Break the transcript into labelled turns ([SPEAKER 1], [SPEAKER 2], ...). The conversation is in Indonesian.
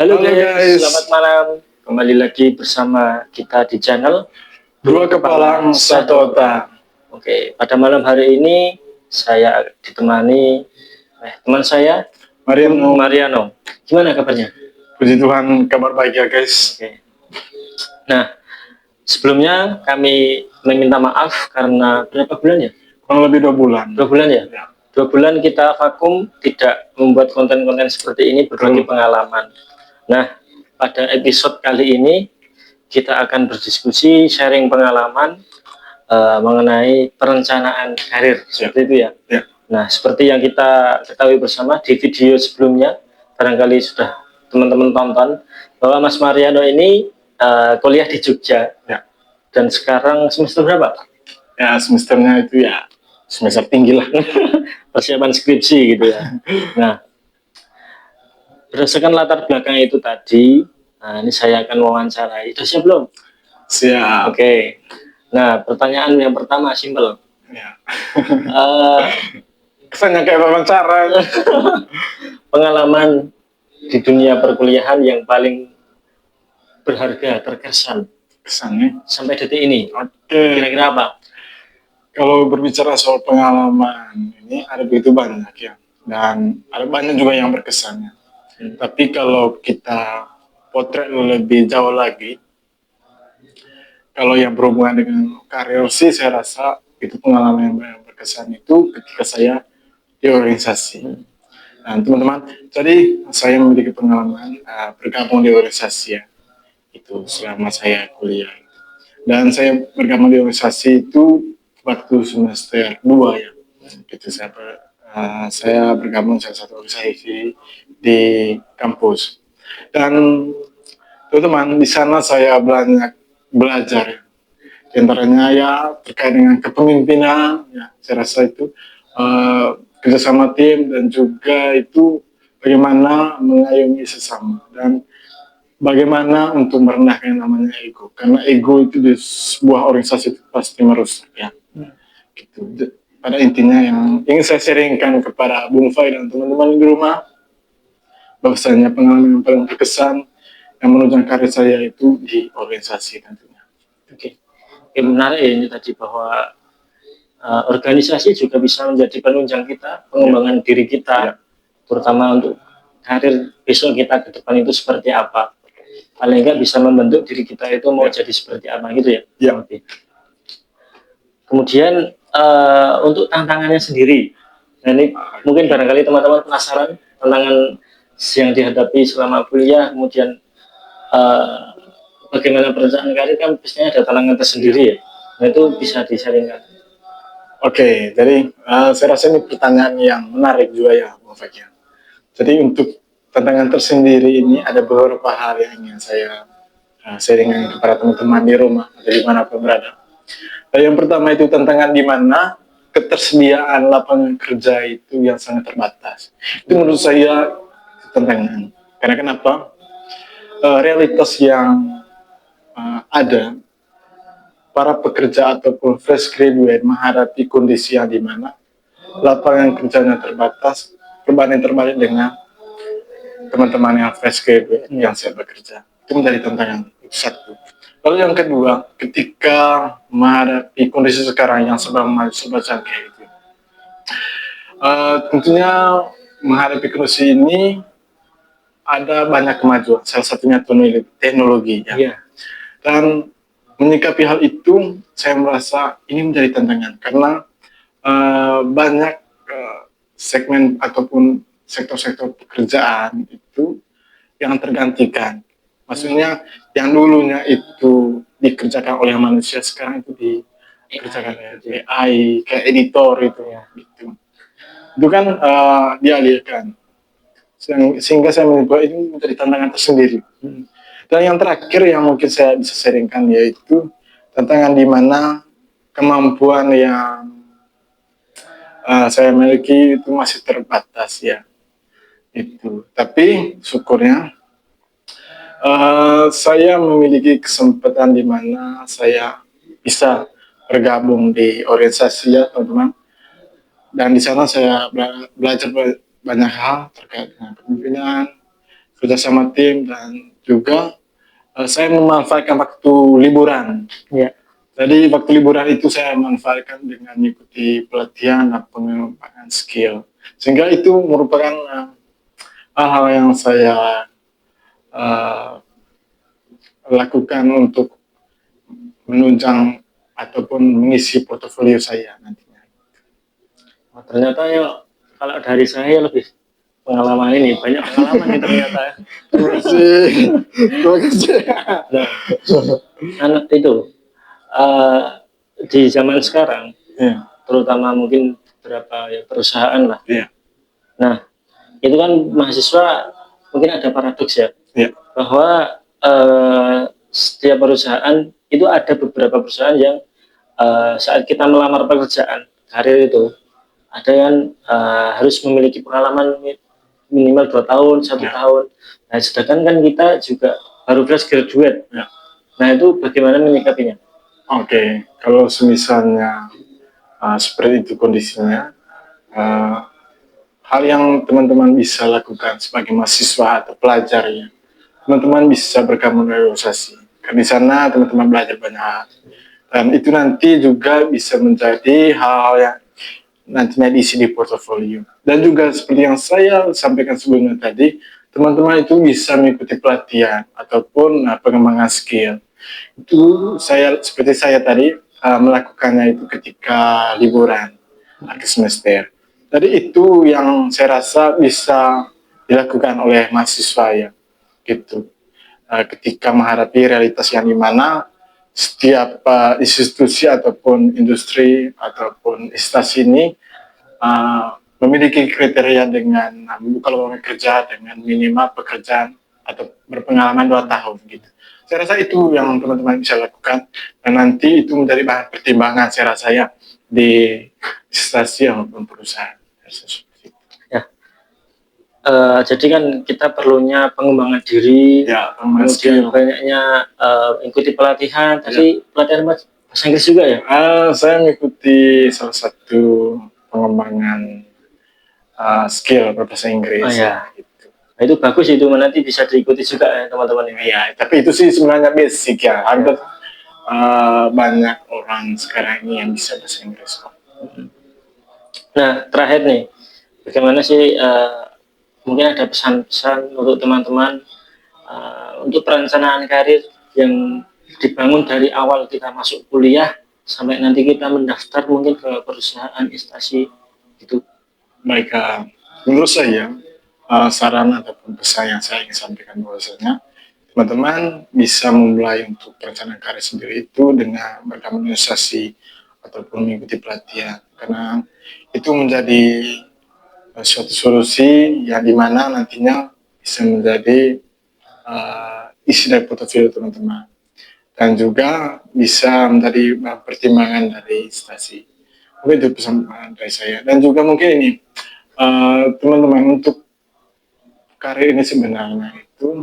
[SPEAKER 1] Halo
[SPEAKER 2] Halo
[SPEAKER 1] guys,
[SPEAKER 2] guys,
[SPEAKER 1] selamat malam. Kembali lagi bersama kita di channel
[SPEAKER 2] dua kepala satu otak.
[SPEAKER 1] Oke, pada malam hari ini saya ditemani teman saya,
[SPEAKER 2] Mariano,
[SPEAKER 1] Mariano. Gimana kabarnya?
[SPEAKER 2] puji Tuhan kabar baik ya guys.
[SPEAKER 1] Oke. Nah, sebelumnya kami meminta maaf karena berapa bulan ya?
[SPEAKER 2] Kurang lebih 2 bulan.
[SPEAKER 1] 2 bulan ya?
[SPEAKER 2] Ya.
[SPEAKER 1] 2 bulan kita vakum, tidak membuat konten-konten seperti ini, berbagi pengalaman. Nah, pada episode kali ini kita akan berdiskusi, sharing pengalaman mengenai perencanaan karir, seperti itu ya.
[SPEAKER 2] Ya.
[SPEAKER 1] Nah, seperti yang kita ketahui bersama di video sebelumnya, barangkali sudah teman-teman tonton, bahwa Mas Mariano ini kuliah di Jogja.
[SPEAKER 2] Ya.
[SPEAKER 1] Dan sekarang semester berapa?
[SPEAKER 2] Ya, semesternya itu ya semester tinggi lah.
[SPEAKER 1] Persiapan skripsi gitu ya. Nah, berdasarkan latar belakang itu tadi, nah ini saya akan wawancarai. Sudah siap belum?
[SPEAKER 2] Siap.
[SPEAKER 1] Oke. Nah, pertanyaan yang pertama simpel.
[SPEAKER 2] Ya.
[SPEAKER 1] Uh,
[SPEAKER 2] Kesannya kayak wawancara.
[SPEAKER 1] Pengalaman di dunia perkuliahan yang paling berharga, terkesan
[SPEAKER 2] Kesannya
[SPEAKER 1] sampai detik ini.
[SPEAKER 2] Oke.
[SPEAKER 1] Kira-kira apa?
[SPEAKER 2] Kalau berbicara soal pengalaman ini ada begitu banyak ya, dan ada banyak juga yang berkesannya. Tapi kalau kita potret lebih jauh lagi, kalau yang berhubungan dengan karir sih saya rasa itu pengalaman yang berkesan itu ketika saya di organisasi. Nah teman-teman, jadi saya memiliki pengalaman bergabung di organisasi ya, itu selama saya kuliah. Dan saya bergabung di organisasi itu waktu semester 2 ya, itu saya bergabung salah satu organisasi di kampus. Dan teman-teman, di sana saya banyak belajar ya. Di antaranya ya terkait dengan kepemimpinan ya, saya rasa itu kerjasama tim, dan juga itu bagaimana mengayomi sesama, dan bagaimana untuk merendahkan yang namanya ego, karena ego itu di sebuah organisasi itu pasti merusak ya. Gitu. Pada intinya yang ingin saya sharingkan kepada Bung Fai dan teman-teman di rumah, bahwasanya pengalaman yang paling berkesan yang menunjang karir saya itu di organisasi tentunya.
[SPEAKER 1] Oke. Menarik ya ini tadi bahwa organisasi juga bisa menjadi penunjang kita, pengembangan diri kita, terutama untuk karir besok kita ke depan itu seperti apa. Paling enggak bisa membentuk diri kita itu mau jadi seperti apa gitu ya.
[SPEAKER 2] Ya.
[SPEAKER 1] Kemudian untuk tantangannya sendiri, nah ini mungkin barangkali teman-teman penasaran tantangan yang dihadapi selama kuliah, kemudian bagaimana perencanaan karir kan biasanya ada tantangan tersendiri ya. Nah itu bisa disaringkan.
[SPEAKER 2] Oke, jadi saya rasa ini pertanyaan yang menarik juga ya, Bung Fakir. Jadi untuk tantangan tersendiri ini ada beberapa hal yang ingin saya sharingkan kepada teman-teman di rumah atau dimanapun berada. Yang pertama itu tantangan di mana ketersediaan lapangan kerja itu yang sangat terbatas. Itu menurut saya tantangan. Karena kenapa? Realitas yang ada, para pekerja ataupun fresh graduate menghadapi kondisi yang dimana lapangan kerjanya terbatas, berbanding terbalik dengan teman-teman yang fresh graduate yang saya bekerja. Itu menjadi tantangan satu. Lalu yang kedua, ketika menghadapi kondisi sekarang yang serba canggih itu, tentunya menghadapi kondisi ini ada banyak kemajuan. Salah satunya teknologi ya.
[SPEAKER 1] Yeah.
[SPEAKER 2] Dan menyikapi hal itu, saya merasa ini menjadi tantangan karena banyak segmen ataupun sektor-sektor pekerjaan itu yang tergantikan. Maksudnya yang dulunya itu dikerjakan oleh manusia, sekarang itu dikerjakan oleh AI, kayak editor itu. Gitu. Itu kan dialihkan. Sehingga saya menurut ini menjadi tantangan tersendiri. Dan yang terakhir yang mungkin saya bisa sharingkan yaitu tantangan di mana kemampuan yang saya miliki itu masih terbatas ya. Itu. Tapi syukurnya saya memiliki kesempatan di mana saya bisa bergabung di organisasi ya teman-teman. Dan di sana saya belajar banyak hal terkait dengan kepemimpinan, kerja sama tim, dan juga saya memanfaatkan waktu liburan.
[SPEAKER 1] Ya.
[SPEAKER 2] Jadi waktu liburan itu saya manfaatkan dengan mengikuti pelatihan dan pengembangan skill. Sehingga itu merupakan hal-hal yang saya lakukan untuk menunjang ataupun mengisi portofolio saya nantinya.
[SPEAKER 1] Oh, ternyata ya kalau dari saya lebih pengalaman ini, banyak pengalaman nih ternyata.
[SPEAKER 2] Terima kasih. Terima kasih.
[SPEAKER 1] Nah, anak itu di zaman sekarang,
[SPEAKER 2] Ya,
[SPEAKER 1] terutama mungkin beberapa ya, perusahaan lah.
[SPEAKER 2] ya,
[SPEAKER 1] Nah, itu kan mahasiswa mungkin ada paradoks ya,
[SPEAKER 2] ya,
[SPEAKER 1] bahwa setiap perusahaan itu ada beberapa perusahaan yang saat kita melamar pekerjaan karir itu ada yang harus memiliki pengalaman minimal 2 tahun, 1 tahun. Nah, sedangkan kan kita juga baru fresh graduate.
[SPEAKER 2] ya.
[SPEAKER 1] Nah, itu bagaimana menyikapinya?
[SPEAKER 2] Oke, kalau semisalnya seperti itu kondisinya, hal yang teman-teman bisa lakukan sebagai mahasiswa atau pelajar ya, teman-teman bisa bergabung di organisasi. Karena di sana teman-teman belajar banyak hal. Dan itu nanti juga bisa menjadi hal yang nantinya diisi di portofolio. Dan juga seperti yang saya sampaikan sebelumnya tadi, teman-teman itu bisa mengikuti pelatihan ataupun pengembangan skill. Itu saya seperti saya tadi melakukannya itu ketika liburan akhir semester. Jadi itu yang saya rasa bisa dilakukan oleh mahasiswa ya, gitu. Ketika menghadapi realitas yang dimana setiap institusi ataupun industri ataupun instansi ini memiliki kriteria dengan membuka lowongan kerja dengan minimal pekerjaan atau berpengalaman 2 tahun gitu. Saya rasa itu yang teman-teman bisa lakukan, dan nanti itu menjadi bahan pertimbangan saya rasa ya di instansi maupun perusahaan.
[SPEAKER 1] Ya, jadi kan kita perlunya pengembangan diri,
[SPEAKER 2] Ya,
[SPEAKER 1] kemudian banyaknya ikuti pelatihan. Tadi pelatihan bahasa Inggris juga ya?
[SPEAKER 2] Saya mengikuti salah satu pengembangan skill berbahasa Inggris.
[SPEAKER 1] Oh, ya.
[SPEAKER 2] Gitu.
[SPEAKER 1] Nah, itu bagus, itu nanti bisa diikuti juga ya teman-teman ini.
[SPEAKER 2] Ya, tapi itu sih sebenarnya basic ya. Hampir banyak orang sekarang ini yang bisa bahasa Inggris kok.
[SPEAKER 1] Nah, terakhir nih, bagaimana sih mungkin ada pesan-pesan untuk teman-teman untuk perencanaan karir yang dibangun dari awal kita masuk kuliah sampai nanti kita mendaftar mungkin ke perusahaan instansi gitu.
[SPEAKER 2] Baik, menurut saya saran ataupun pesan yang saya ingin sampaikan bahwasanya teman-teman bisa memulai untuk perencanaan karir sendiri itu dengan bergabung organisasi ataupun mengikuti pelatihan, karena itu menjadi suatu solusi yang dimana nantinya bisa menjadi isi dari portofolio teman-teman, dan juga bisa menjadi pertimbangan dari instansi. Mungkin itu pesan dari saya. Dan juga mungkin ini teman-teman untuk karir ini sebenarnya itu